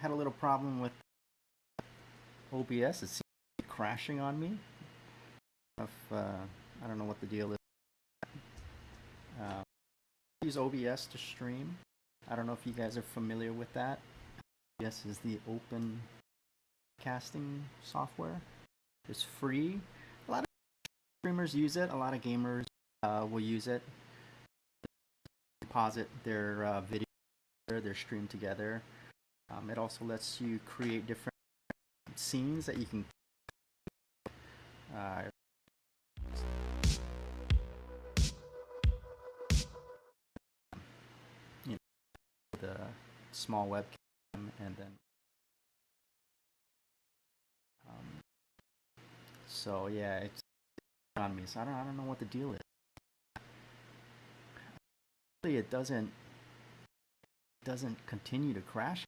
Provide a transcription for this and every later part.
had a little problem with OBS. It seems to be crashing on me. If, I don't know what the deal is. I use OBS to stream. I don't know if you guys are familiar with that. OBS is the open casting software. It's free. A lot of streamers use it. A lot of gamers will use it. Deposit their video, their stream together. It also lets you create different scenes that you can you know, with a small webcam, and then so yeah, it's on me. So I don't know what the deal is. Actually, it doesn't continue to crash.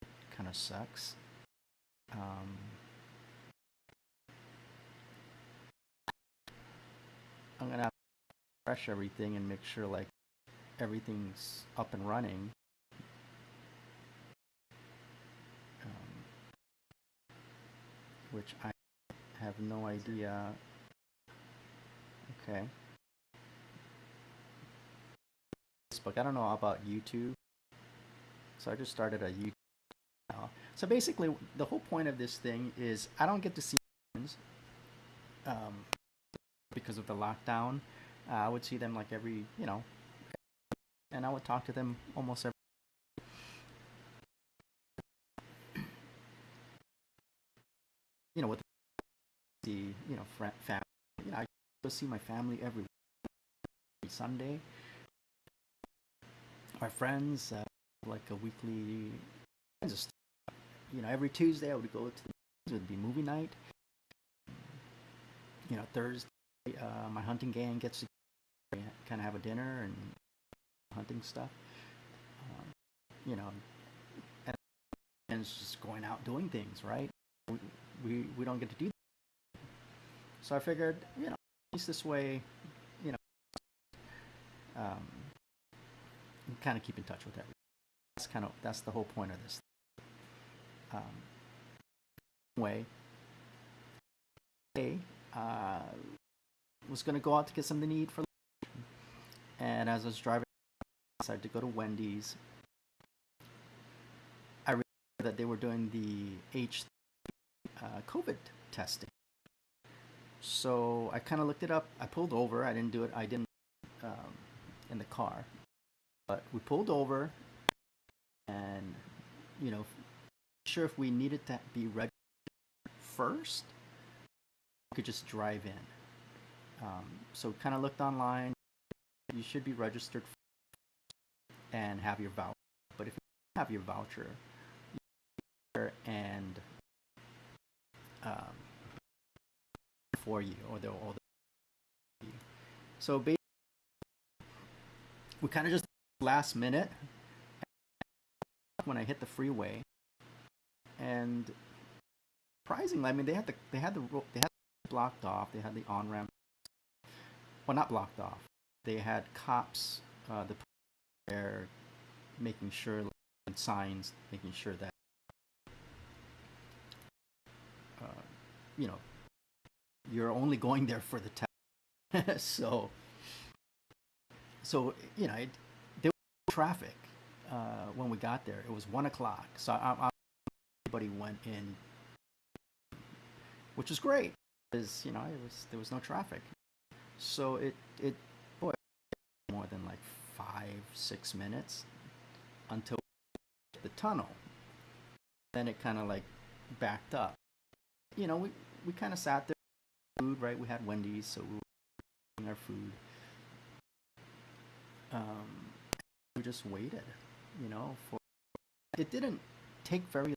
It kind of sucks. I'm gonna have to refresh everything and make sure like everything's up and running. Which I have no idea. Okay. Facebook. I don't know about YouTube. So I just started a YouTube channel. So basically, the whole point of this thing is I don't get to see friends because of the lockdown. I would see them like every, and I would talk to them almost every. With the family. I go see my family every Sunday. My friends, like a weekly, every Tuesday I would go to it would be movie night. Thursday, my hunting gang gets to kind of have a dinner and hunting stuff. And it's just going out doing things, right? We don't get to do that. So I figured, at least this way, kind of keep in touch with everyone. That's the whole point of this. Way, was gonna go out to get something to eat for lunch, and as I was driving, I decided to go to Wendy's. I realized that they were doing the COVID testing. So I kind of looked it up. I pulled over. I didn't do it. I didn't in the car, but we pulled over, and sure if we needed to be registered first, we could just drive in. So kind of looked online. You should be registered and have your voucher. But if you don't have your voucher, and for you, or they'll so basically we kind of just last minute when I hit the freeway, and surprisingly, I mean they had blocked off. They had the on ramp. Well, not blocked off. They had cops there making sure, and signs making sure that you're only going there for the test. so there was traffic when we got there. It was 1:00, so everybody went in, which was great because there was no traffic. So it more than like 5-6 minutes until the tunnel. Then it kind of like backed up. We kind of sat there. Food, right? We had Wendy's, so we were eating our food. We just waited, for. It didn't take very long.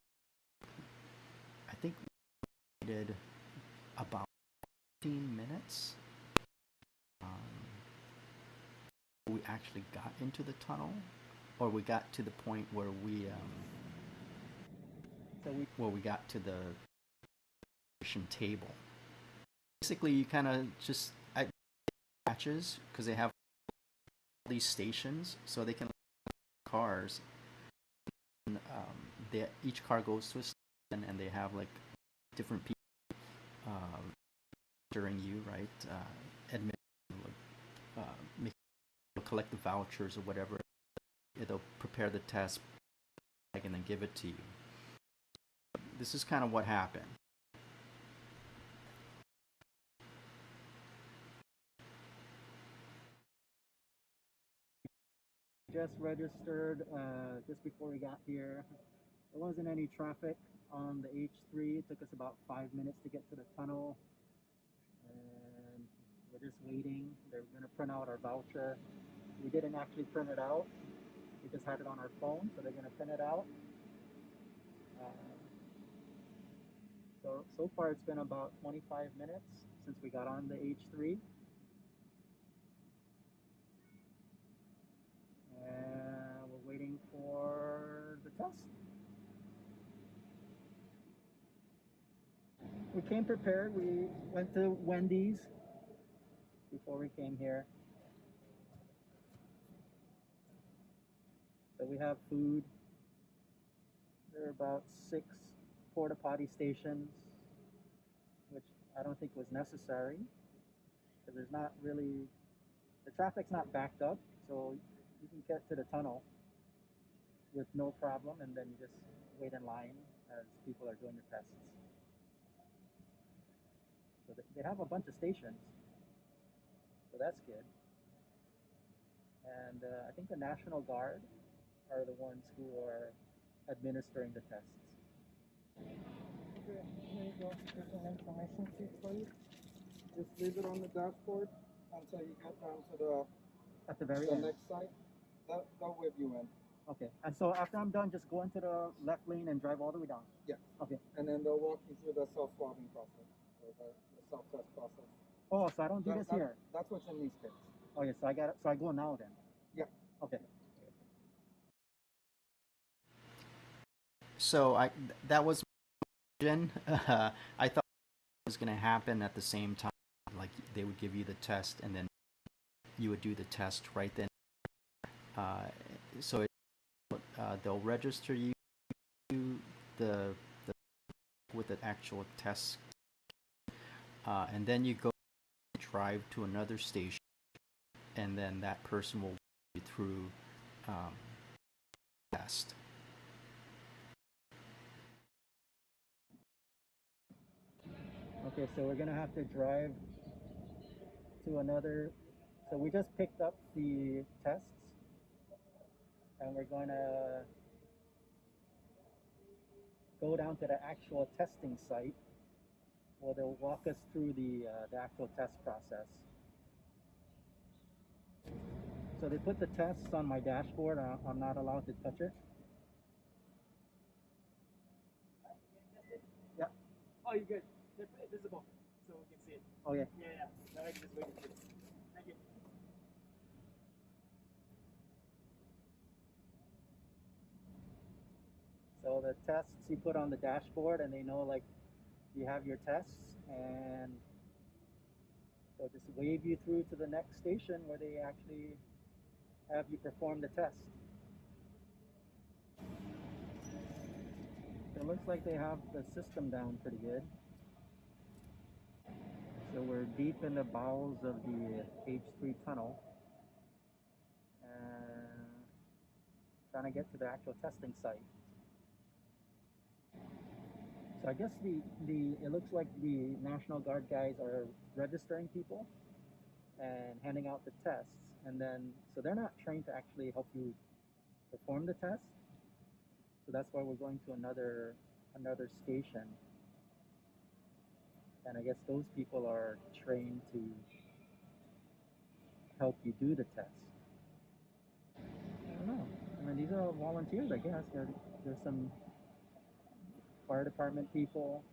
I think we waited about 15 minutes. We actually got into the tunnel, or we got to the point where we got to the table. Basically, you kind of just batches because they have these stations, so they can cars. And, each car goes to a station and they have like different people during you, right? Admit, uh, make, collect the vouchers or whatever. They'll prepare the test and then give it to you. This is kind of what happened. Just registered just before we got here. There wasn't any traffic on the H3. It took us about 5 minutes to get to the tunnel. And we're just waiting. They're going to print out our voucher. We didn't actually print it out. We just had it on our phone, so they're going to print it out. So far it's been about 25 minutes since we got on the H3. And we're waiting for the test. We came prepared. We went to Wendy's before we came here. So we have food. There are about 6 porta potty stations, which I don't think was necessary because there's not really, the traffic's not backed up, so you can get to the tunnel with no problem, and then you just wait in line as people are doing the tests. So they have a bunch of stations, so that's good. And I think the National Guard are the ones who are administering the tests. Okay, here you go. Here's an information sheet for you. Just leave it on the dashboard until you get down to the At the very end. next site. They'll whip you in. Okay. And so after I'm done, just go into the left lane and drive all the way down. Yes. Okay. And then they'll walk you through the self-swabbing process, or the self-test process. Oh, so I don't do this here. That's what's in these kits. Oh yeah, so I got it. So I go now then. Yeah. Okay. So that was I thought it was going to happen at the same time. Like they would give you the test and then you would do the test right then. So they'll register you the with the actual test, and then you go drive to another station, and then that person will walk you through the test. Okay, so we're gonna have to drive to another. So we just picked up the tests, and we're gonna go down to the actual testing site where they'll walk us through the actual test process. So they put the tests on my dashboard. I'm not allowed to touch it. Yeah. Oh, you're good. They're visible, so we can see it. Oh yeah. Yeah. Now I can just wait for it. Thank you. So the tests you put on the dashboard, and they know like you have your tests, and they'll just wave you through to the next station where they actually have you perform the test. It looks like they have the system down pretty good. So we're deep in the bowels of the H3 tunnel, and trying to get to the actual testing site. So I guess it looks like the National Guard guys are registering people and handing out the tests, and then so they're not trained to actually help you perform the test. So that's why we're going to another station. And I guess those people are trained to help you do the test. I don't know. I mean, these are all volunteers, I guess. There's some fire department people.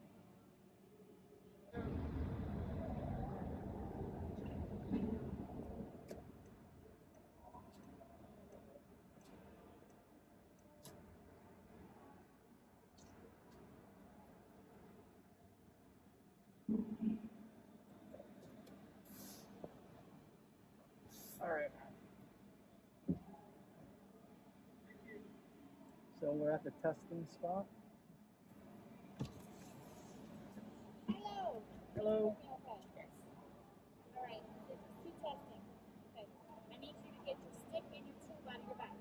All right. So So we're at the testing spot. Hello. Hello. Okay. All right. This is two testing. Okay. I need you to get your stick and your tube out of your bags.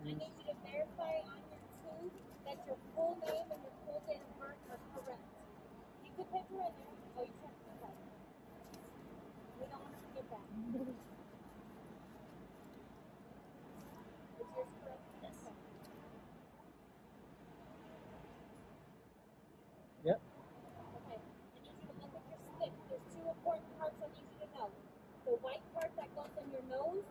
I need you to verify on your tube that your full name and your full date of birth are correct. Keep the paper in there. Oh, you checked the paper. We don't want to forget that. Is yours correct? Yes. Okay. Yep. Okay. I need you to look at your stick. There's two important parts I need you to know. The white part that goes on your nose,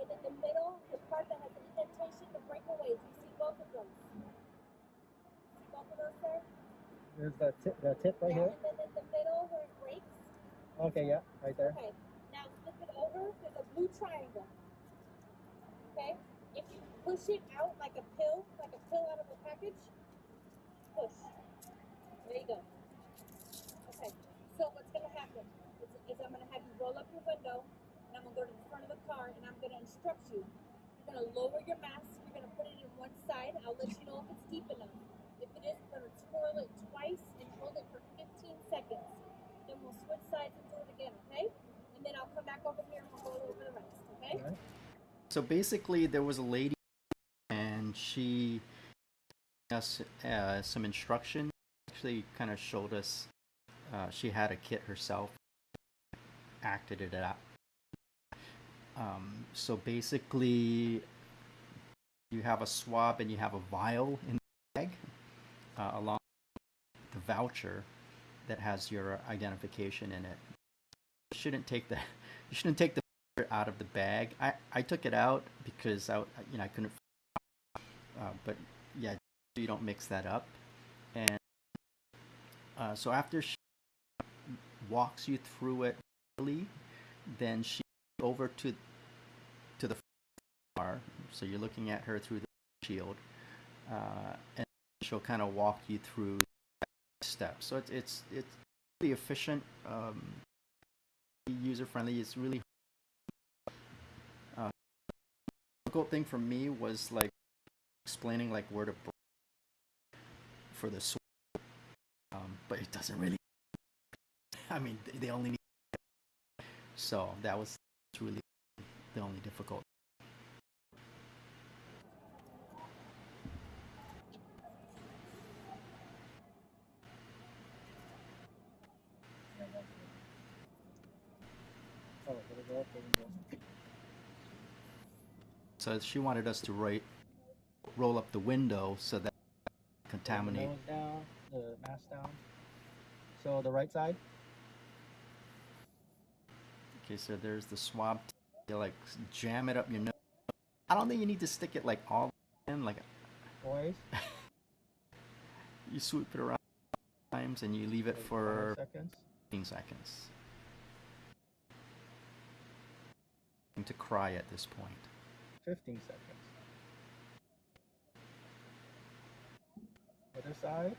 and in the middle, the part that has an indentation to break away. Do you see both of those? See both of those, sir? There's the tip right here. And then in the middle where it breaks. Okay, yeah, right there. Okay. Now flip it over. There's a blue triangle. Okay. If you push it out like a pill out of a package, push. There you go. Okay. So what's gonna happen is I'm gonna have you roll up your window, and I'm gonna go to the front of the car, and I'm gonna instruct you. You're gonna lower your mask. You're gonna put it in one side. I'll let you know if it's deep enough. If it is, we're gonna twirl it twice and hold it for 15 seconds. Then we'll switch sides and do it again, okay? And then I'll come back over here and we'll go over the rest, okay? All right. So basically, there was a lady, and she gave us some instruction. Actually, kind of showed us. She had a kit herself, acted it out. So basically, you have a swab and you have a vial in the bag, along with the voucher that has your identification in it. You shouldn't take the voucher out of the bag. I took it out because I couldn't. But yeah, you don't mix that up. And so after she walks you through it, then she over to the car. So you're looking at her through the shield, and she'll kind of walk you through steps. So it's really efficient, user friendly. It's really difficult thing for me was like explaining like where to for the swab, but it doesn't really. I mean, they only need. So that was really the only difficult. Oh, there we go. So she wanted us to roll up the window so that contaminate. The nose down, the mask down. So the right side. Okay, so there's the swab. You like jam it up your nose. I don't think you need to stick it like all in. Like Boys. you sweep it around times and you leave it for 5 seconds. 15 seconds. To cry at this point. 15 seconds. Other side.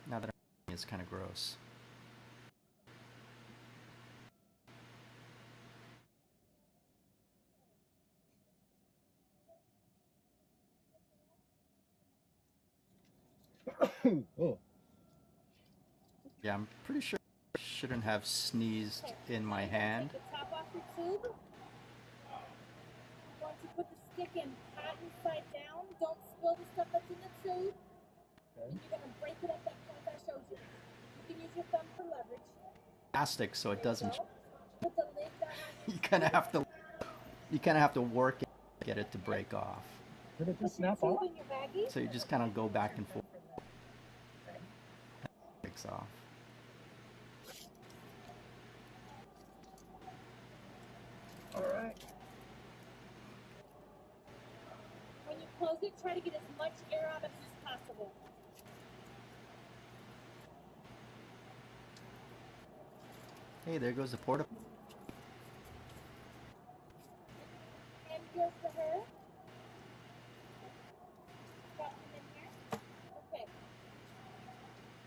Now that it's kind of gross. Oh. Yeah, I'm pretty sure I shouldn't have sneezed in my hand. Take the top off your tube. Once you put the stick in patent side down, don't spill the stuff that's in the tube. Okay. And you're going to break it at that point I showed you. You can use your thumb for leverage. Plastic, so it doesn't. Put the lid down on You kind of have to work it to get it to break off. Did it just your snap tube off? in your baggie. So you just kind of go back and forth. Breaks off. All right. When you close it, try to get as much air out of it as possible. Hey, there goes the porta. yours for her? Got them in here? Okay.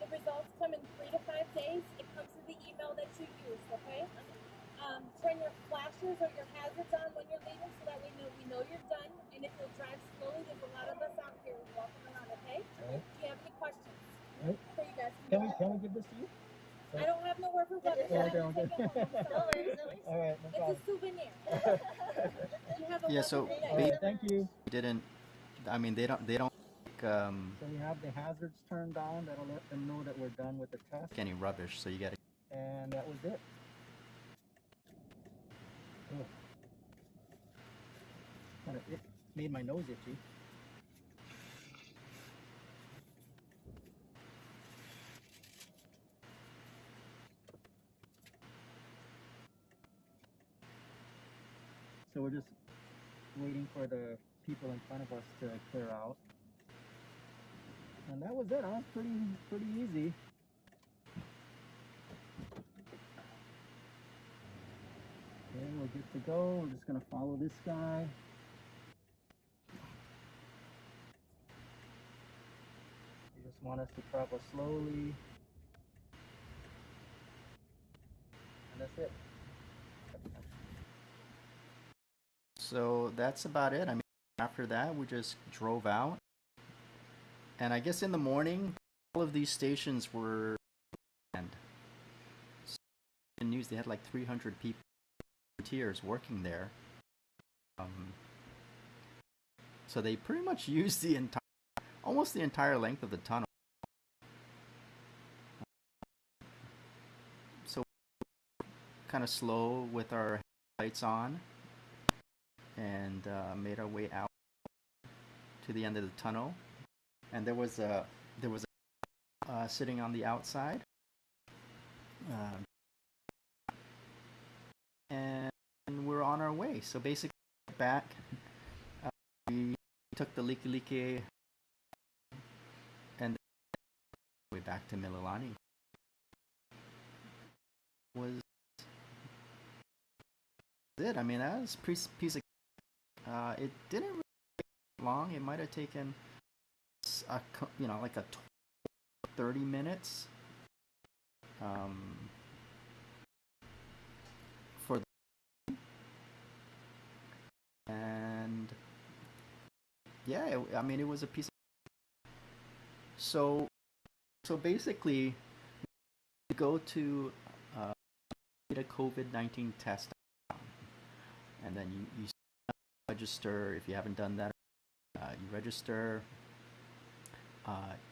The results come in 3 to 5 days. It comes to the email that you use, okay? Turn your flashers or your hazards on when you're leaving so that we know you're done. And if you'll drive slowly, there's a lot of us out here walking around, okay? Alright. Do you have any questions Nope. for you guys? Can we give this to you? I don't have no rubber bucket. Yeah, I can take it home. I'm sorry. Alright, no It's a problem. souvenir. You have a Yeah, so wonderful day. Alright, thank you. Didn't, I mean, they don't So we have the hazards turned on. That'll let them know that we're done with the test. any rubbish, so you gotta. And that was it. Oh. It made my nose itchy. So we're just waiting for the people in front of us to clear out. And that was it, huh? Pretty easy. Okay, we're good to go. We're just gonna follow this guy. They just want us to travel slowly. And that's it. So that's about it. I mean, after that, we just drove out. And I guess in the morning, all of these stations were planned. So in news, they had like 300 people, volunteers working there. So they pretty much used the almost the entire length of the tunnel. So kind of slow with our lights on, and made our way out to the end of the tunnel. And there was a sitting on the outside, and we're on our way. So basically, back, we took the Likelike and way back to Mililani. Was it? I mean, that was a piece of. It didn't really take long. It might have taken, like a 30 minutes. For the, and yeah, I mean, it was a piece of. So basically, you go to get a COVID-19 test, and then you register. If you haven't done that, you register.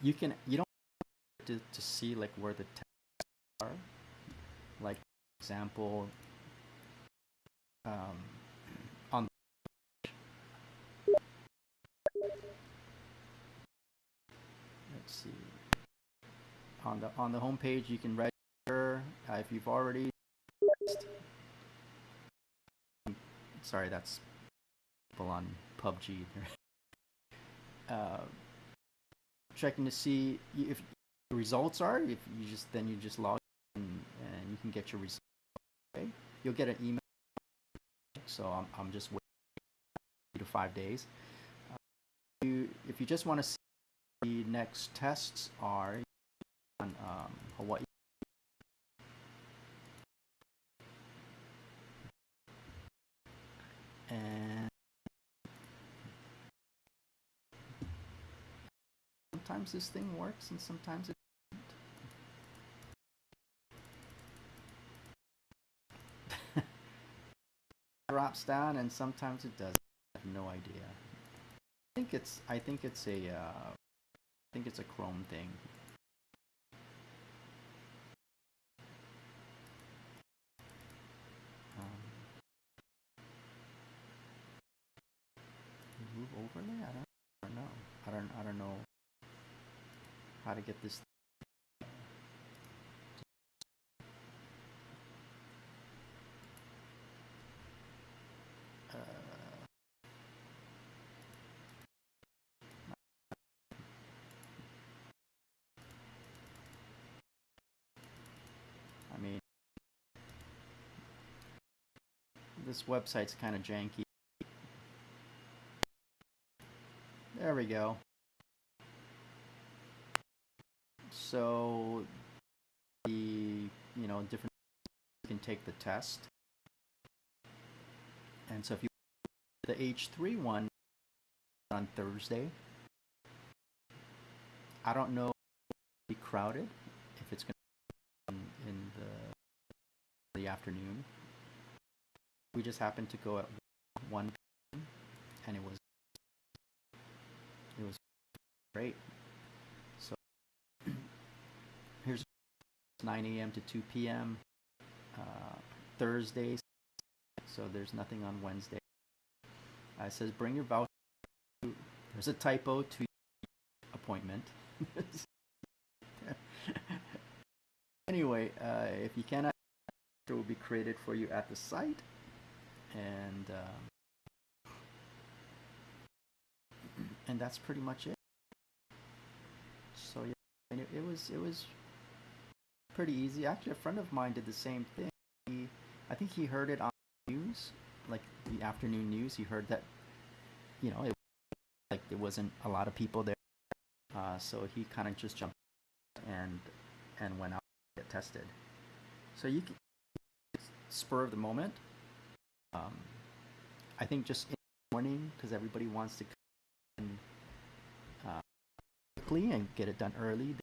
You don't to see like where the tests are. Like, for example, on let's see, on the home page you can register if you've already. Sorry, that's people on PUBG. Checking to see if the results are. If you just log in and you can get your results. Okay, you'll get an email. So I'm just waiting 3 to 5 days. If you just want to see the next tests are on Hawaii. And sometimes this thing works and sometimes it doesn't. Drops down and sometimes it doesn't. I have no idea. I think it's a Chrome thing. Move overlay? I don't know. I don't know how to get this. I mean, this website's kind of janky. we go. So different you can take the test. And so if you the H3 one on Thursday, I don't know if it'll be crowded, if it's going to be in the afternoon. We just happened to go at 1 p.m. and it was great. So here's 9 a.m. to 2 p.m. Thursdays, so there's nothing on Wednesday. It says bring your voucher. There's a typo to appointment. Anyway, if you cannot, it will be created for you at the site, and that's pretty much it. So yeah, and it was pretty easy. Actually, a friend of mine did the same thing. I think he heard it on the news, like the afternoon news. He heard that, there wasn't a lot of people there, so he kind of just jumped and went out to get tested. So you can spur of the moment. I think just in the morning, because everybody wants to come in quickly and get it done early.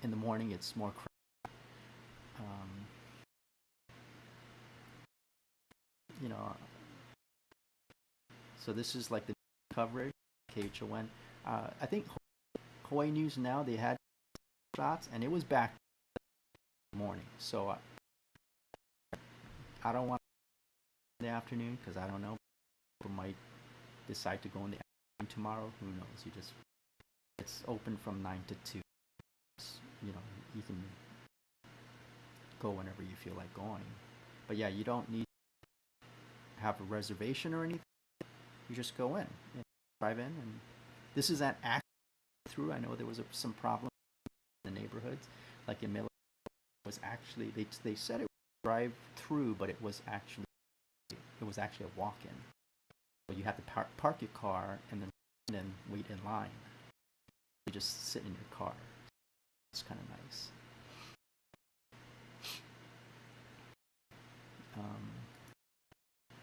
In the morning it's more crowded. So this is like the coverage, KHON. I think Hawaii News Now, they had shots, and it was back in the morning. So I don't want in the afternoon, because I don't know. People might decide to go in the afternoon tomorrow. Who knows? It's open from 9 to 2. You can go whenever you feel like going. But yeah, you don't need to have a reservation or anything. You just go in and drive in, and this is an actual through. I know there was some problem in the neighborhoods, like in Miller. It was actually they said it was drive through, but it was actually a walk-in. So you have to park your car and then wait in line. You just sit in your car. It's kind of nice.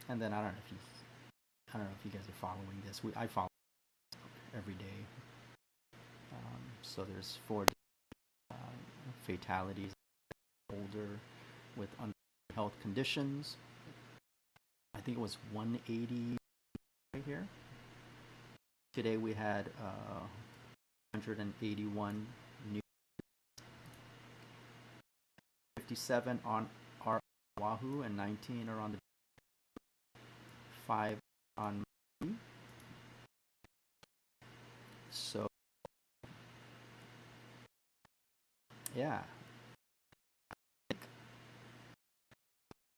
And then I don't know if you guys are following this. I follow every day. So there's 4 fatalities, older with health conditions. I think it was 180 right here. Today we had 181 new, 57 on our Oahu, and 19 are on the 5 on Maui. So yeah,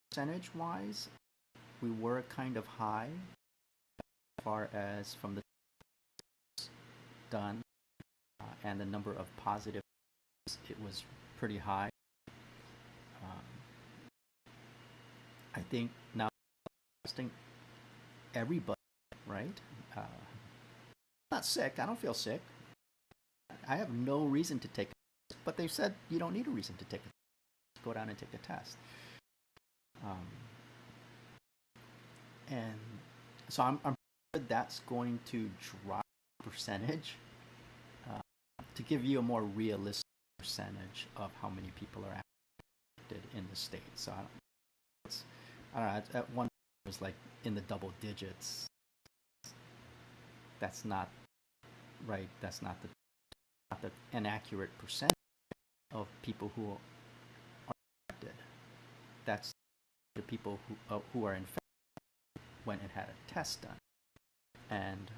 percentage wise we were kind of high as far as from the done and the number of positives. It was pretty high. I think now testing everybody, right? Not sick. I don't feel sick. I have no reason to take it, but they said you don't need a reason to take it. Go down and take a test. And so I'm sure that's going to drop percentage to give you a more realistic percentage of how many people are affected in the state. So I don't know. At one it was like in the double digits. That's not right. That's not the inaccurate percentage of people who are infected. That's the people who are infected went and had a test done. And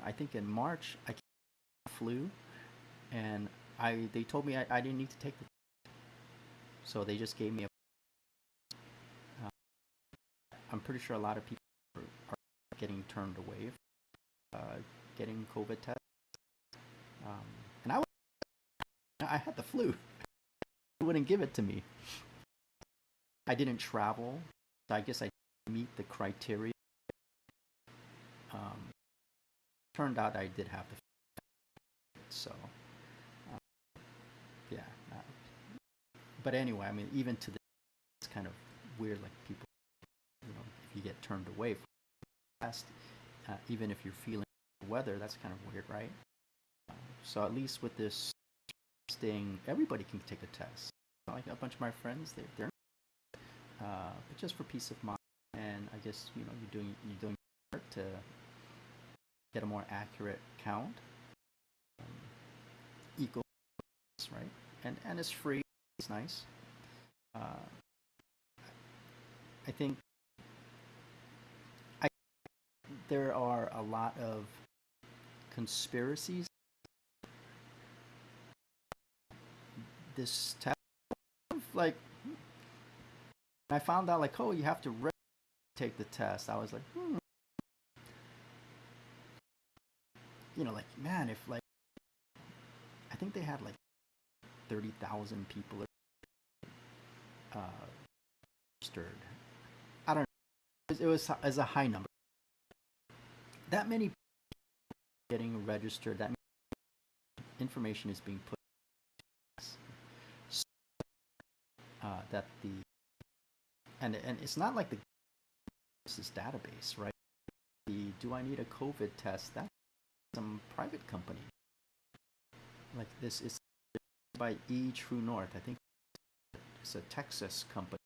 I think in March I came with flu, and they told me I didn't need to take the test. So they just gave me a. I'm pretty sure a lot of people are getting turned away from getting COVID tests. And I had the flu. They wouldn't give it to me. I didn't travel, so I guess I didn't meet the criteria. turned out I did have the so yeah. But anyway, I mean, even to this, it's kind of weird. Like people, if you get turned away from the test, even if you're feeling the weather, that's kind of weird, right? So at least with this thing, everybody can take a test. Like a bunch of my friends, they're but just for peace of mind, and I guess you're doing your part to get a more accurate count. Equal, right? And it's free. It's nice. I think there are a lot of conspiracies. This test, like, I found out, like, oh, you have to take the test. I was like, like, man, if like, I think they had like 30,000 people registered. I don't know. It was as a high number. That many people getting registered. That many information is being put. That the and it's not like this database, right? Do I need a COVID test? That's some private company. Like this is by True North. I think it's a Texas company,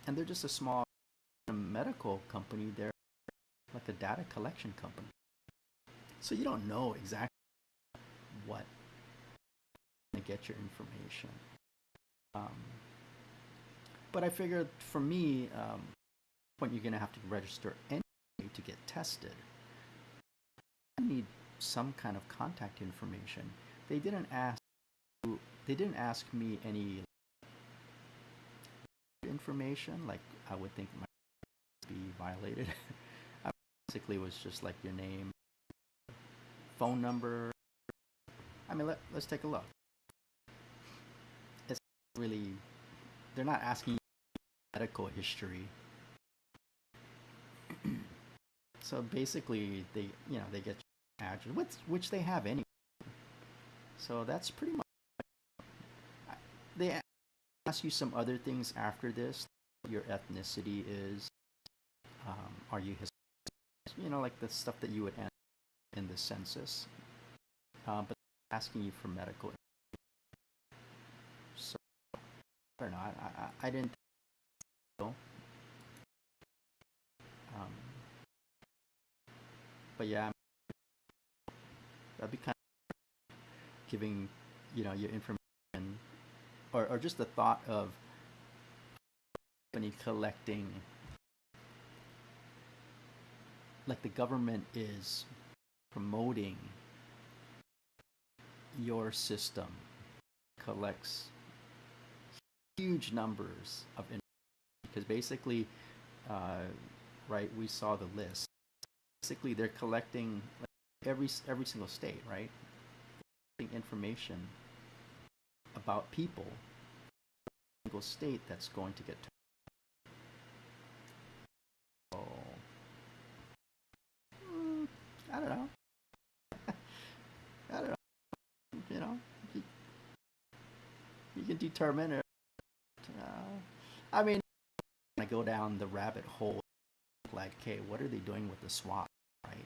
and they're just a small medical company. They're like a data collection company, so you don't know exactly what to get your information. But I figured for me, when you're gonna have to register anyway to get tested, I need some kind of contact information. They didn't ask me any information like I would think might be violated. Basically, it was just like your name, phone number. I mean, let's take a look. It's really, they're not asking medical history. So basically, they get your address, which they have anyway. So that's pretty much. They ask you some other things after this. Your ethnicity is. Are you Hispanic? Like the stuff that you would enter in the census. But asking you for medical. So I don't know. I didn't think so. But yeah, that'd be kind of giving your information, or just the thought of company collecting, like the government is promoting your system, collects huge numbers of information, because basically, right, we saw the list. Basically, they're collecting like every single state, right? Information about people, single state that's going to get. So, I don't know. I don't know. You can determine it. I mean, I go down the rabbit hole. Like, okay, what are they doing with the swab, right?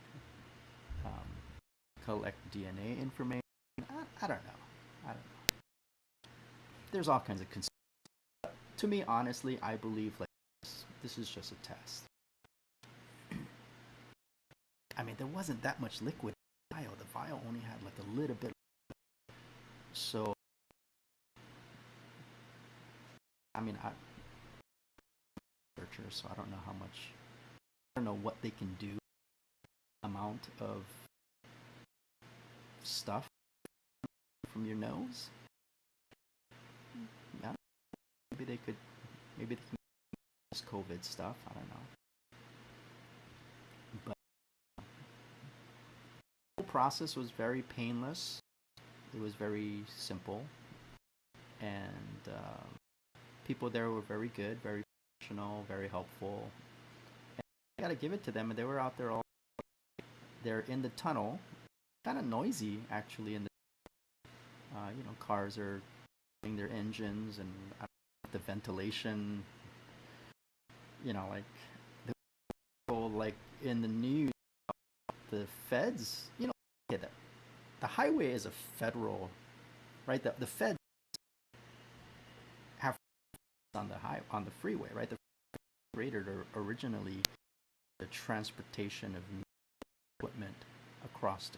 Collect DNA information. I don't know. There's all kinds of to me, honestly, I believe like this is just a test. I mean, there wasn't that much liquid in the vial. The vial only had like a little bit. So, I mean, I'm a researcher, so I don't know how much. I don't know what they can do. Amount of stuff from your nose. Yeah, maybe they can use COVID stuff. I don't know. But the whole process was very painless. It was very simple, and people there were very good, very professional, very helpful. And I gotta give it to them. And they were out there all. they're in the tunnel, kind of noisy actually. In the cars are running their engines and the ventilation. Like the people, like in the news, the feds. Okay, the highway is a federal, right? The feds have on the freeway, right? The created originally the transportation of equipment across the.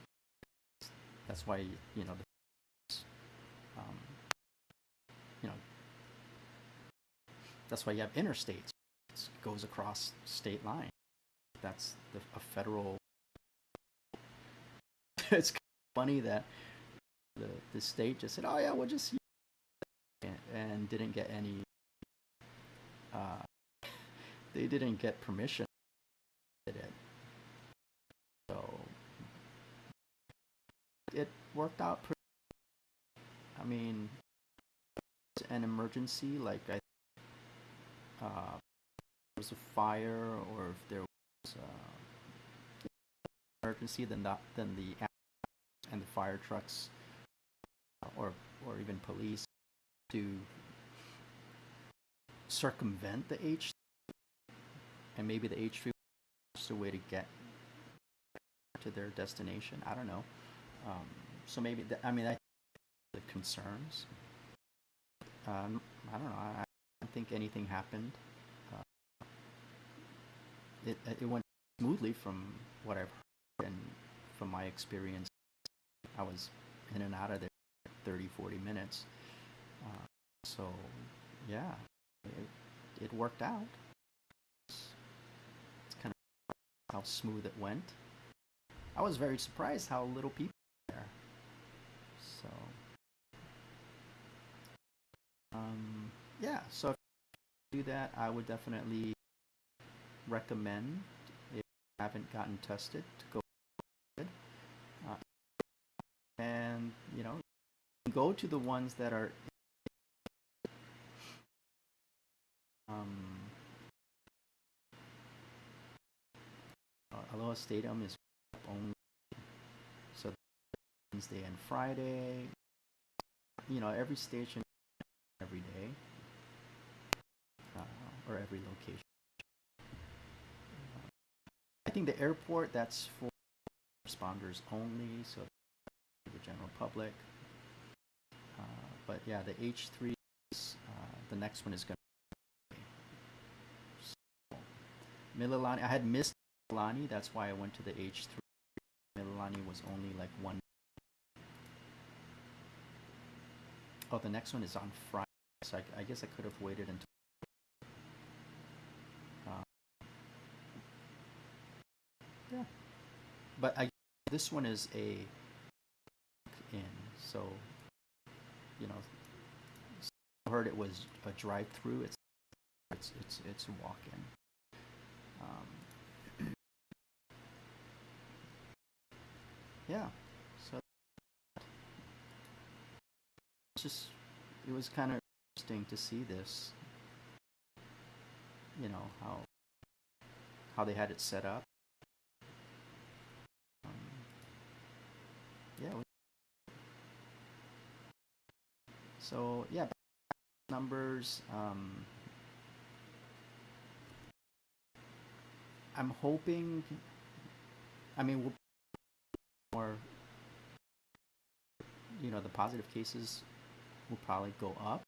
That's why um, you know that's why you have interstates. It goes across state lines. That's a federal. It's kind of funny that the state just said, "Oh yeah, we'll just," and didn't get any. They didn't get permission. Did it? So it worked out pretty. I mean, an emergency like there was a fire, or if there was emergency, then the and the fire trucks, or even police, to circumvent the H, and maybe the H3 was a way to get to their destination. I don't know. So maybe I think the concerns. I don't know. I don't think anything happened. It went smoothly from what I've heard, and from my experience. I was in and out of there 30-40 minutes. So yeah, it worked out. It's kind of how smooth it went. I was very surprised how little people were there. So yeah, so if you do that, I would definitely recommend, if you haven't gotten tested, to go ahead. And go to the ones that are Aloha Stadium is only, so Wednesday and Friday. Every station every day, or every location. I think the airport, that's for responders only, so the general public. But yeah, the H3, the next one is going to be. So, Mililani, I had missed Mililani, that's why I went to the H3. Mililani was only like one. Oh, the next one is on Friday, so I guess I could have waited until. Yeah. But this one is a in, so I heard it was a drive-through. It's a walk-in. Yeah. So it was kind of interesting to see this. How they had it set up. Yeah. So yeah, numbers. I'm hoping. We'll more. The positive cases will probably go up,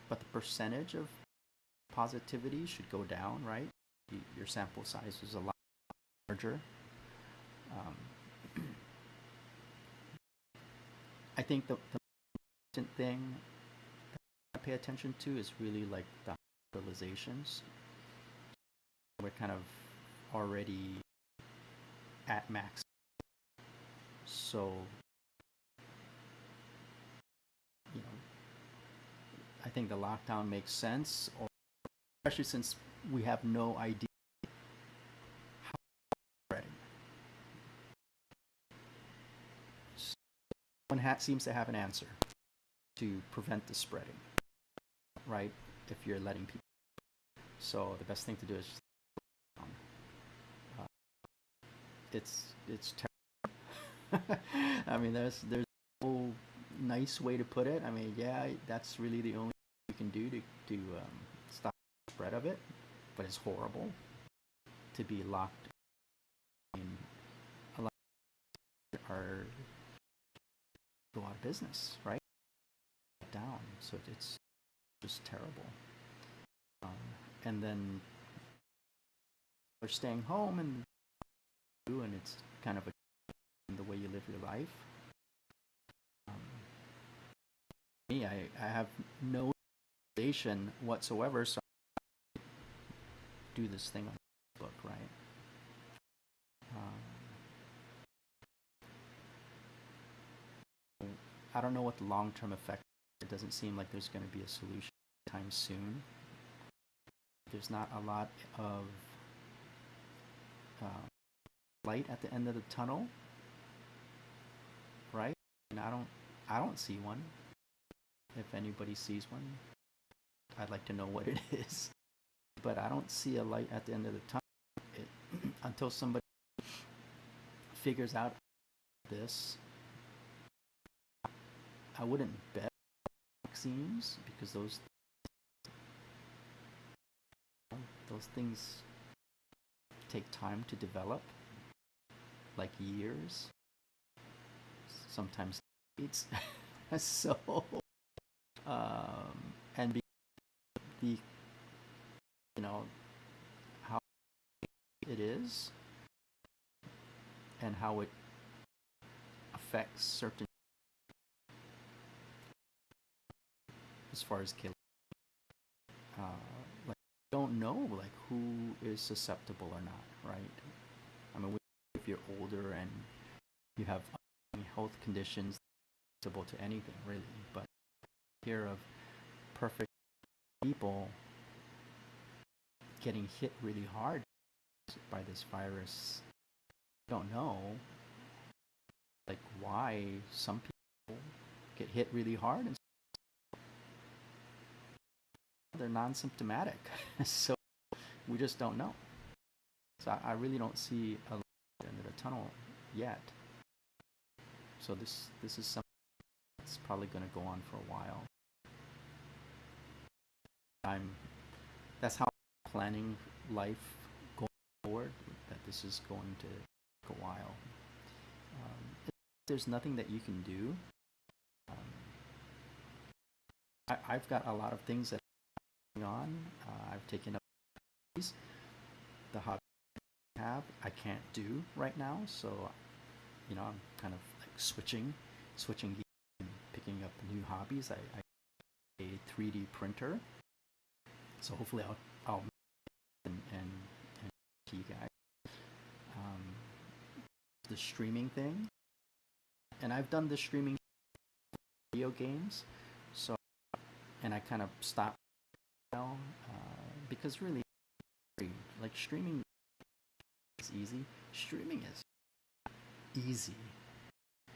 but the percentage of positivity should go down, right? Your sample size is a lot larger. I think the important thing to pay attention to is really like the hospitalizations. We're kind of already at max, so I think the lockdown makes sense, especially since we have no idea how it's spreading. No one seems to have an answer to prevent the spreading, right? If you're letting people. So the best thing to do is just it's terrible. I mean, there's no nice way to put it. I mean, yeah, that's really the only thing you can do to stop the spread of it, but it's horrible to be locked in. A lot are go out of business, right? Down, so it's just terrible. Um, and then they're staying home and it's kind of a the way you live your life. Um, me, I have no motivation whatsoever, so I do this thing on Facebook, right? I don't know what the long-term effect. It doesn't seem like there's going to be a solution anytime soon. There's not a lot of light at the end of the tunnel, right? And I don't see one. If anybody sees one, I'd like to know what it is. But I don't see a light at the end of the tunnel until somebody figures out this. I wouldn't bet vaccines because those things take time to develop, like years, sometimes decades. So, and the how it is and how it affects certain as far as killing. Like, don't know like who is susceptible or not, right? I mean, if you're older and you have health conditions susceptible to anything, really, but hear of perfect people getting hit really hard by this virus. Don't know like why some people get hit really hard and they're non-symptomatic. So we just don't know. So I really don't see a light at the end of the tunnel yet. So this is something that's probably going to go on for a while. That's how I'm planning life going forward, that this is going to take a while. There's nothing that you can do. I've got a lot of things that I'm working on. I've taken up the hobby I have. I can't do right now, so I'm kind of like switching and picking up new hobbies. I have a 3D printer, so hopefully I'll and to you guys. The streaming thing, and I've done the streaming video games, so and I kind of stopped now because really, like, streaming is easy. Streaming is easy.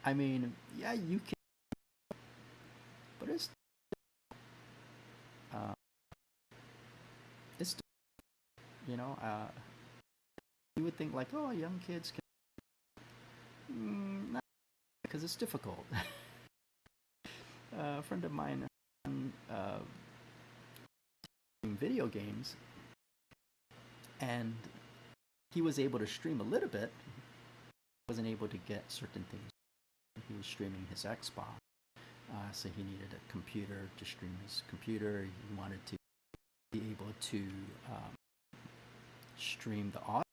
I mean, yeah, you can, but it's you would think like, oh, young kids can, not because it's difficult. A friend of mine video games, and he was able to stream a little bit. Wasn't able to get certain things. He was streaming his Xbox, so he needed a computer to stream his computer. He wanted to be able to stream the audio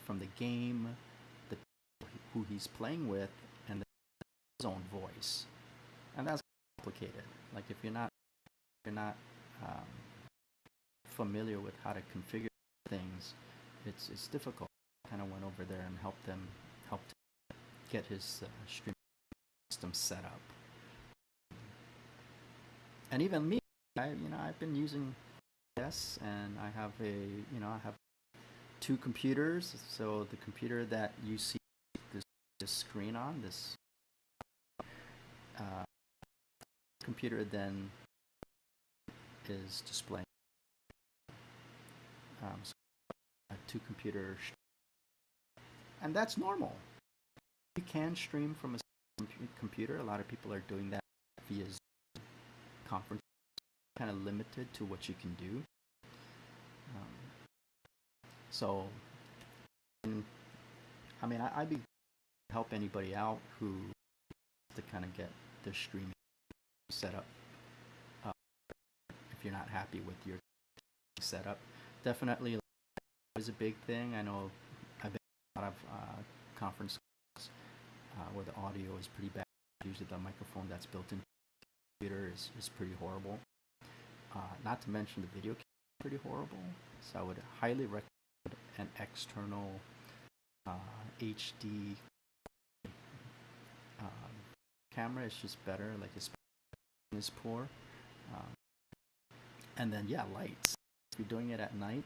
from the game, the who he's playing with, and his own voice, and that's complicated. Like if you're not familiar with how to configure things, it's difficult. I kind of went over there and helped get his streaming system set up. And even me, I've been using this, and I have I have 2 computers. So the computer that you see this screen on, this computer then is displaying. So 2 computers and that's normal. You can stream from a computer. A lot of people are doing that via Zoom conference. Kind of limited to what you can do. Um, so, I mean, I'd be help anybody out who to kind of get their streaming set up. If you're not happy with your setup, definitely is a big thing. I know I've been in a lot of conference calls where the audio is pretty bad. Usually the microphone that's built into the computer is pretty horrible. Not to mention the video camera is pretty horrible. So I would highly recommend an external HD camera. It's just better. Like it's poor. And then yeah, lights. If you're doing it at night,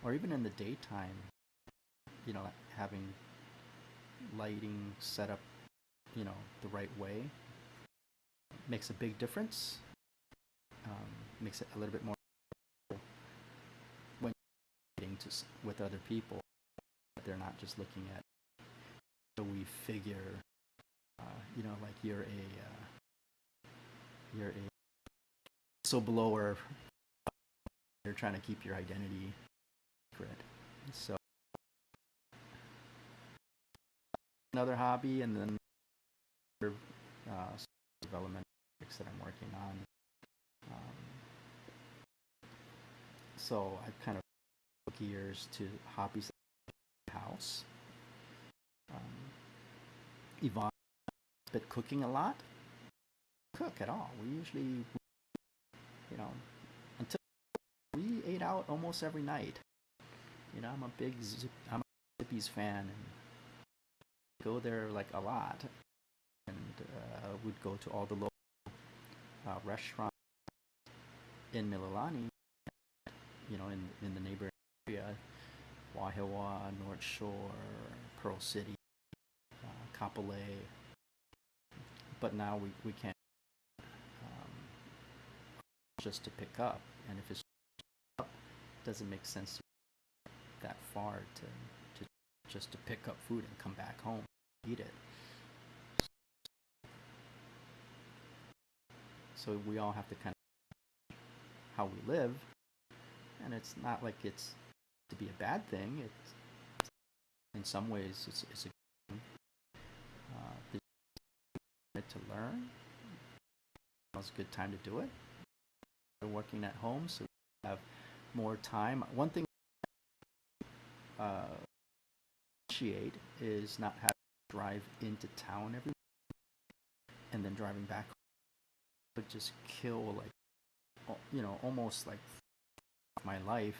or even in the daytime, you know, having lighting set up, you know, the right way makes a big difference. Makes it a little bit more when you're meeting with other people. They're not just looking at. So we figure, you know, like you're a whistleblower. They're trying to keep your identity secret. So another hobby, and then development that I'm working on. So I kind of gears to hobbies in the house. Yvonne has been cooking a lot. Cook at all. We usually, you know, until we ate out almost every night. You know, I'm a Zippy's fan, and go there like a lot, and we'd go to all the local restaurants in Mililani. You know, in the neighboring area, Wahiawa, North Shore, Pearl City, Kapolei. But now we can't just to pick up, and if it's up, it doesn't make sense that far to just to pick up food and come back home and eat it. So we all have to kind of how we live, and it's not like it's to be a bad thing. It's in some ways it's a good thing. To learn. It was a good time to do it. We're working at home, so we have more time. One thing I appreciate is not having to drive into town every day and then driving back home. But just kill, like, you know, almost like my life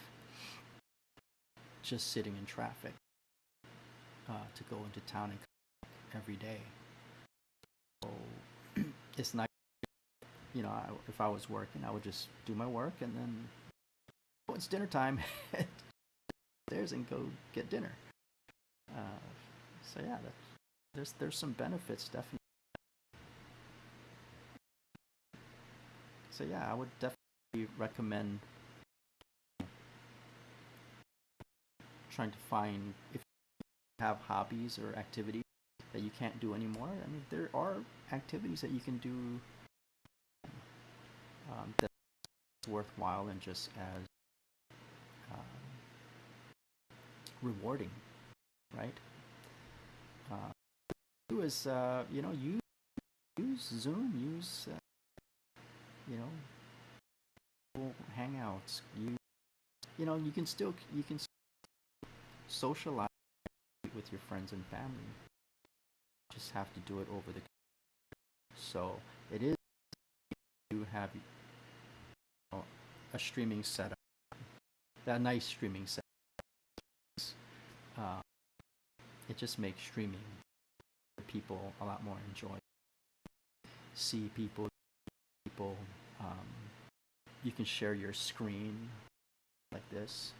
just sitting in traffic to go into town and come back every day. So it's not, you know, if I was working, I would just do my work and then, oh, it's dinner time, upstairs and go get dinner. So yeah, there's some benefits definitely. So yeah, I would definitely recommend trying to find, if you have hobbies or activities that you can't do anymore. I mean, there are activities that you can do that's worthwhile and just as rewarding, right? Do is you know, use Zoom, use you know, Google Hangouts. You know, you can socialize with your friends and family. You just have to do it over the computer. So it is, you have a streaming setup, a nice streaming setup. It just makes streaming for people a lot more enjoyable. See people. You can share your screen like this.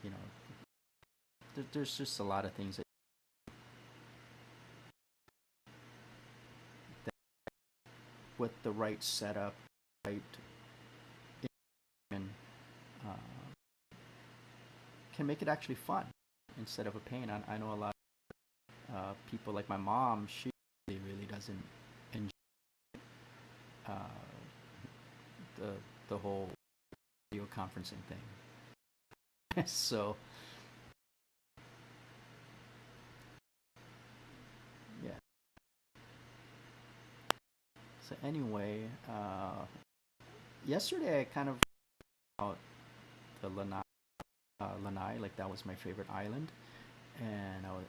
You know, there's just a lot of things that with the right setup, right, and can make it actually fun instead of a pain. I know a lot of people like my mom. She really doesn't enjoy uh, the whole video conferencing thing. So yeah. So anyway, yesterday I kind of out the Lanai, like that was my favorite island, and I was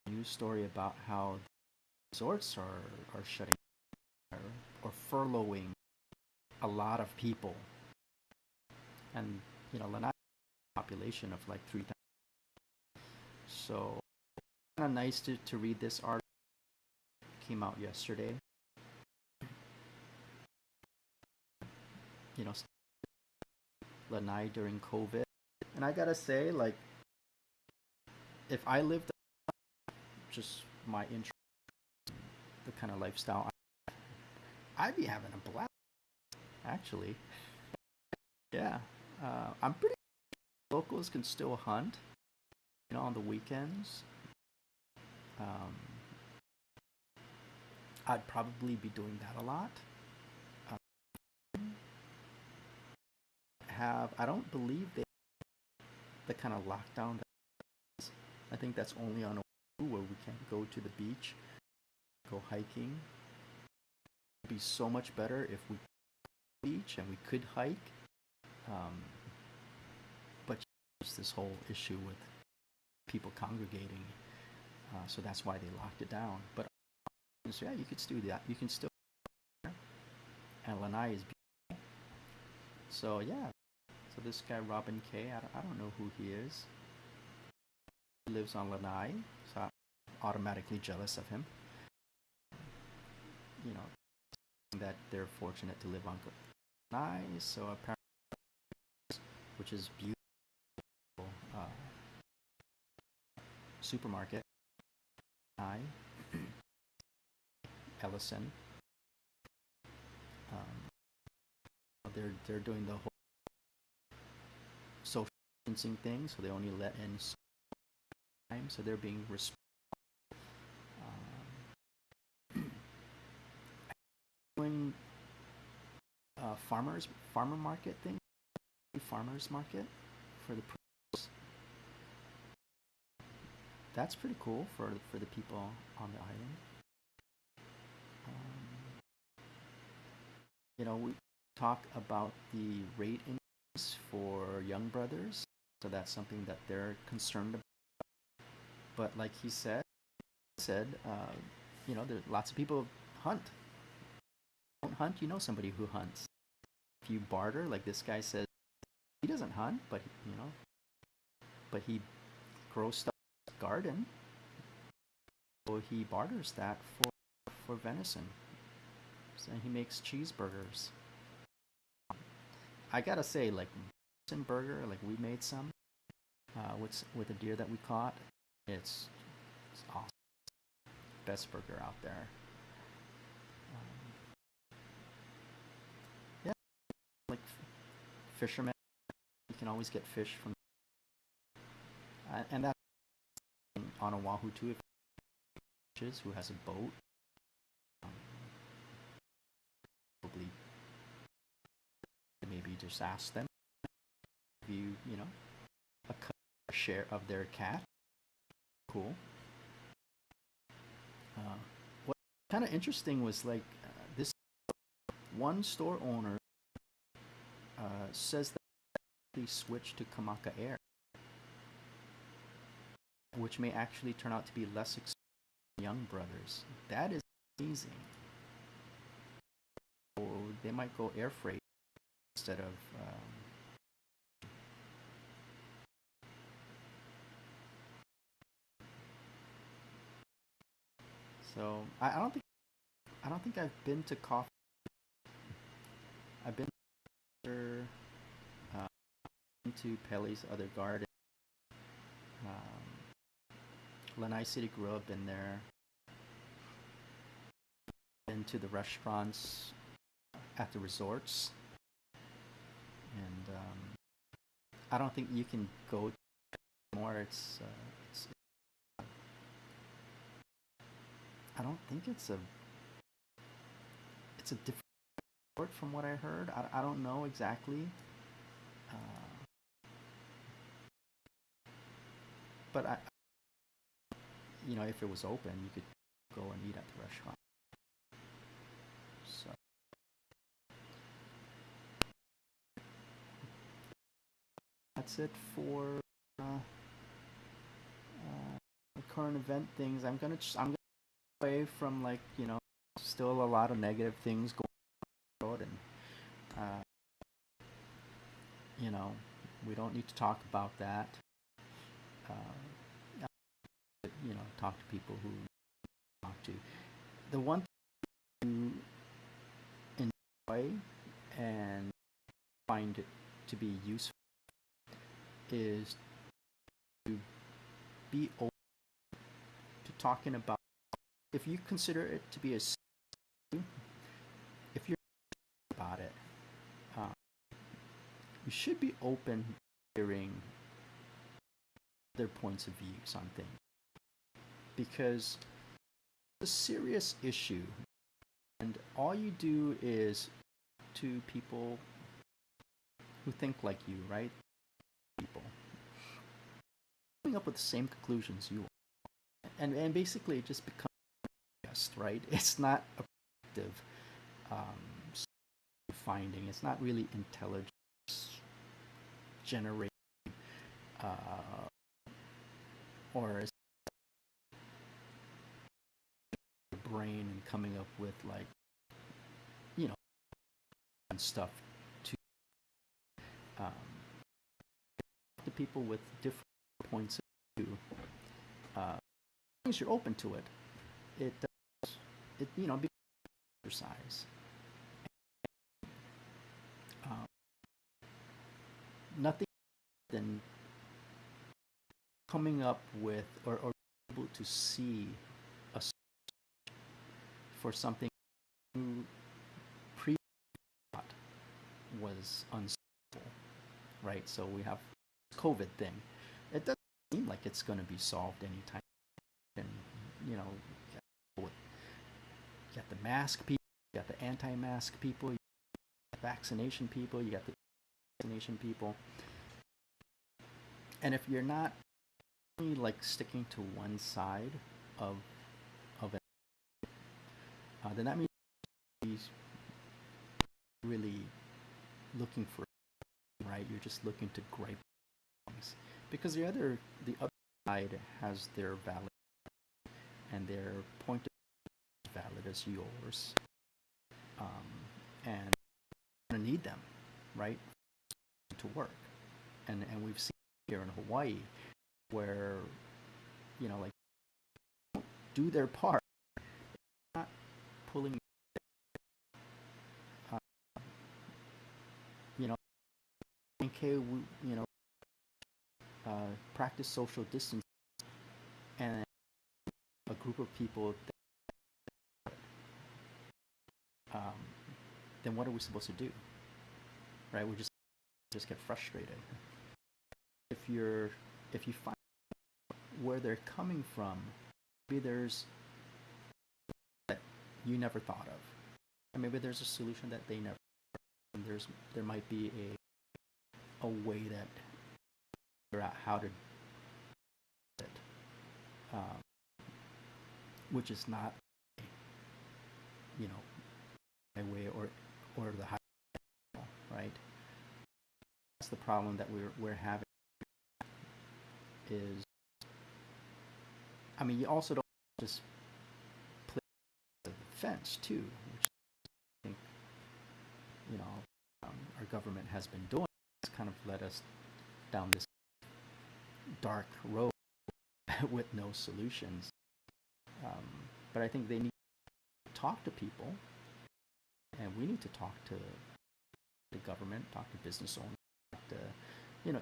a news story about how resorts are shutting or furloughing a lot of people, and Lanai has a population of like 3,000. So kind of nice to read this article. Came out yesterday. Lanai during COVID, and I gotta say, like, if I lived just my interest, the kind of lifestyle, I'd be having a blast. Actually, yeah, I'm pretty sure locals can still hunt, on the weekends. I'd probably be doing that a lot. I don't believe the kind of lockdown. I think that's only on Oahu where we can't go to the beach, go hiking. It'd be so much better if we could beach and we could hike. But there's this whole issue with people congregating, so that's why they locked it down. But yeah, you could still do that. You can still, and Lanai is beautiful. So yeah. So this guy Robin K, I don't know who he is. He lives on Lanai, so I'm automatically jealous of him. That they're fortunate to live on Lanai. So apparently, which is beautiful supermarket, Lanai, Ellison. They're doing the whole social distancing thing, so they only let in time, so they're being responsible. Doing farmer market thing, farmers market for the produce. That's pretty cool for the people on the island. We talk about the rate increase for young brothers, so that's something that they're concerned about. But like he said, there lots of people hunt. Don't hunt, somebody who hunts. If you barter, like this guy says, he doesn't hunt, but he grows stuff in his garden, so he barters that for venison. So he makes cheeseburgers. I gotta say, like venison burger, like we made some with a deer that we caught. It's awesome. Best burger out there. Yeah, like fishermen, you can always get fish from, and that's on Oahu too. If who has a boat, probably maybe just ask them if a share of their cat. Cool. What kind of interesting was like this one store owner says that they switched to Kamaka Air, which may actually turn out to be less expensive than Young Brothers. That is amazing. So they might go air freight instead of so I don't think I've been to coffee. I've been to Pele's other garden. Lanai City Grill, I've been there. Been to the restaurants at the resorts, and I don't think you can go more. It's I don't think it's a different sport from what I heard. I don't know exactly. Uh, but if it was open, you could go and eat at the restaurant. So that's it for the current event things. I'm gonna away from still a lot of negative things going on, and uh, you know we don't need to talk about that. Uh, talk to people who talk to. The one thing to enjoy and find it to be useful is to be open to talking about. If you consider it to be if you're about it, uh, you should be open to hearing their points of views on things, because it's a serious issue, and all you do is to people who think like you, right? People coming up with the same conclusions you are, and basically it just becomes right. It's not objective finding. It's not really intelligence generating uh, or brain and coming up with and stuff to um, to people with different points of view. As long as you're open to it, it becomes exercise. Nothing than coming up with or able to see a for something you pre thought was unsolvable, right? So we have this COVID thing. It doesn't seem like it's going to be solved anytime. And you got the mask people, you got the anti-mask people, you got the vaccination people, you got the vaccination people. And if you're not sticking to one side of it, then that means he's really looking for right. You're just looking to gripe things, because the other side has their valid and their point of view is valid as yours, and you're gonna need them, right, to work. And we've seen here in Hawaii where do their part, not pulling uh, okay, practice social distance, and a group of people then what are we supposed to do, right? We just get frustrated. If you find where they're coming from, maybe there's that you never thought of, and maybe there's a solution that they never. And there might be a way that figure out how to do it, which is not my way or the high, right? That's the problem that we're having. Is you also don't just play the fence too, which I think our government has been doing. It's kind of led us down this dark road with no solutions. But I think they need to talk to people, and we need to talk to the government, talk to business owners, talk to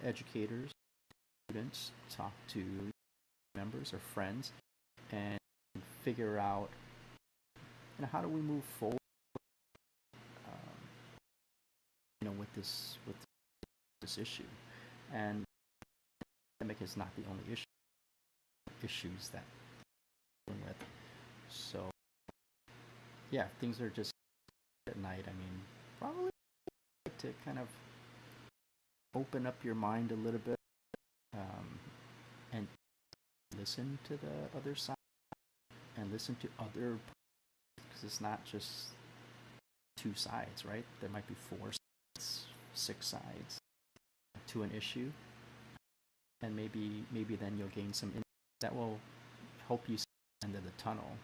educators, students, talk to members or friends, and figure out how do we move forward with this issue. And the pandemic is not the only issues that we're dealing with. So yeah, things are just at night. I mean, probably to kind of open up your mind a little bit, and listen to the other side and listen to other, because it's not just two sides, right? There might be four sides, six sides to an issue, and maybe then you'll gain some insight that will help you see the end of the tunnel.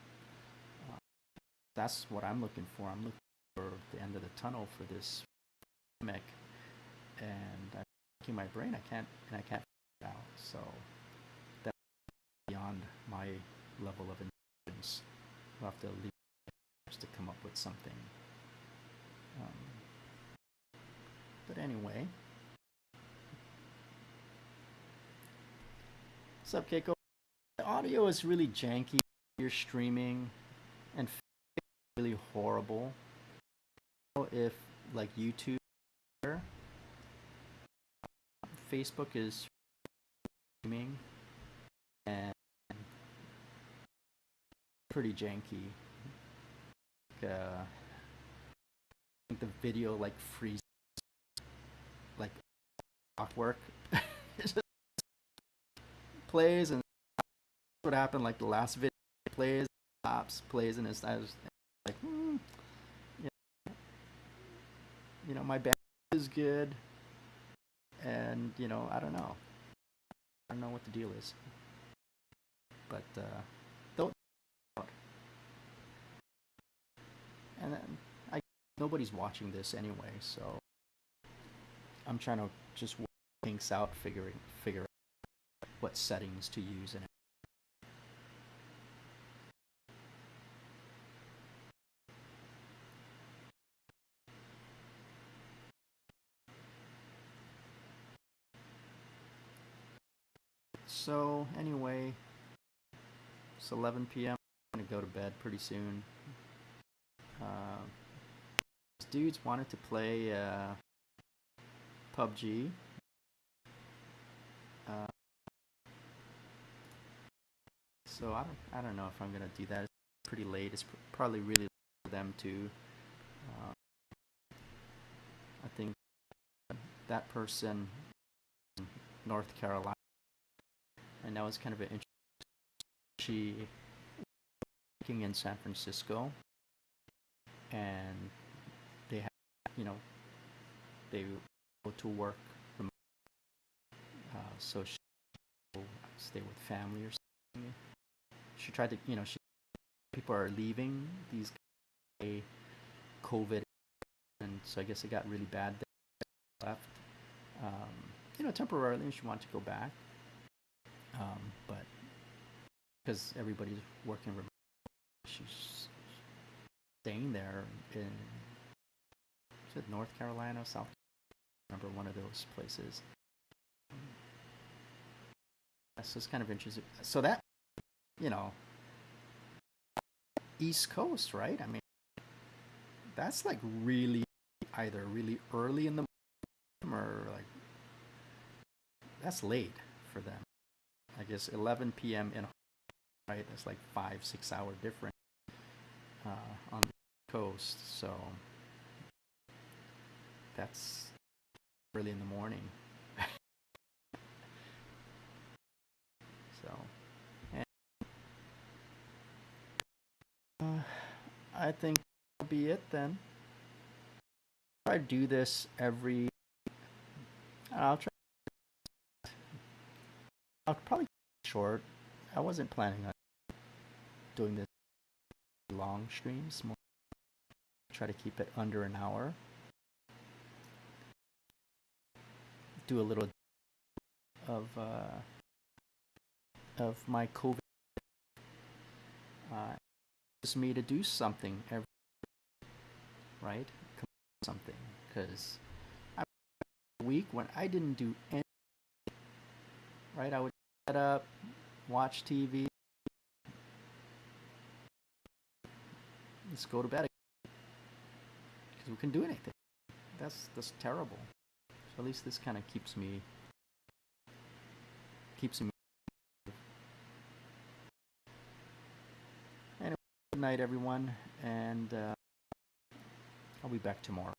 That's what I'm looking for. I'm looking for the end of the tunnel for this pandemic, and I'm thinking my brain. I can't figure it out. So that's beyond my level of intelligence. I'll have to leave to come up with something. But anyway, what's up, Keiko? The audio is really janky. You're streaming, and really horrible. If like YouTube, Facebook is streaming and pretty janky. I think the video like freezes, like clockwork. Plays, and that's what happened. Like the last video plays, stops, plays, and I was like, you know, my band is good, and you know, I don't know what the deal is, but don't. And then nobody's watching this anyway, so I'm trying to just work things out, figure out what settings to use and so anyway, it's 11 p.m. I'm gonna go to bed pretty soon. These dudes wanted to play PUBG. So I don't know if I'm gonna do that. It's pretty late. It's probably really late for them too. I think that person in North Carolina, and that was kind of an interesting. She working in San Francisco, and they have, they go to work remote, so she will stay with family or something. She tried to, people are leaving these COVID, and so I guess it got really bad there. Left, temporarily, and she wanted to go back, but because everybody's working remote, she's staying there in North Carolina, South Carolina, I remember one of those places. So it's kind of interesting. So that, East Coast, right? I mean, that's like really either really early in the morning or like that's late for them. I guess 11 p.m. in, right? That's like 5-6 hour difference on the coast. So that's early in the morning. So, and, I think that'll be it then. I do this every. I'll try. I'll probably keep it short. I wasn't planning on doing this long streams. More try to keep it under an hour. Do a little of my COVID. It's me to do something every right, something, because a week when I didn't do anything. Right, I would set up, watch TV, just go to bed again, because we couldn't do anything. That's terrible. So at least this kind of keeps me keeps me. Anyway, good night, everyone, and I'll be back tomorrow.